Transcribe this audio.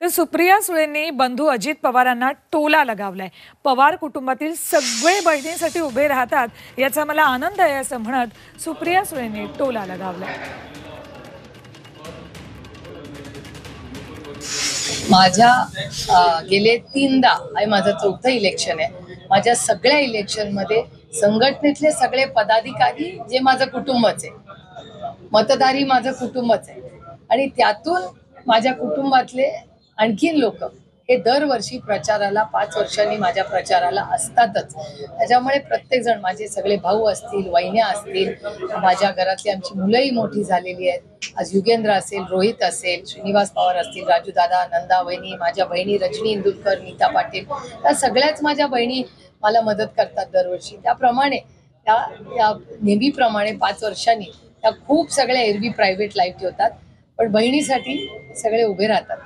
तर सुप्रिया सुळेंनी बंधू अजित पवारांना टोला लगावलाय। पवार कुटुंबातील सगळे बहिणींसाठी उभे राहतात याचा मला आनंद आहे असं म्हणत सुप्रिया सुळेंनी टोला लगावलाय। माझ्या गेले 3दा आणि माझं चौथं इलेक्शन आहे। माझ्या सगळ्या इलेक्शनमध्ये संघटनेतले सगळे पदाधिकारी जे माझं कुटुंबच आहे, मतदारी माझं कुटुंबच आहे आणि त्यातून माझ्या कुटुंबातले आणखीन लोक हे दरवर्षी प्रचाराला 5 वर्षांनी माझ्या प्रचाराला असतातच। त्याच्यामुळे प्रत्येक जण माझे सगळे भाऊ असतील, वहिन्या असतील, माझ्या घरातली आमची मुलंही मोठी झालेली आहेत। आज युगेंद्र असेल, रोहित असेल, श्रीनिवास पवार असतील, राजू दादा, नंदा वहिनी, माझ्या बहिणी रजनी इंदुरकर, नीता पाटील, त्या सगळ्याच माझ्या बहिणी मला मदत करतात दरवर्षी। त्याप्रमाणे त्या नेहमीप्रमाणे 5 वर्षांनी त्या खूप सगळ्या एरवी प्रायव्हेट लाईफ ठेवतात, पण बहिणीसाठी सगळे उभे राहतात।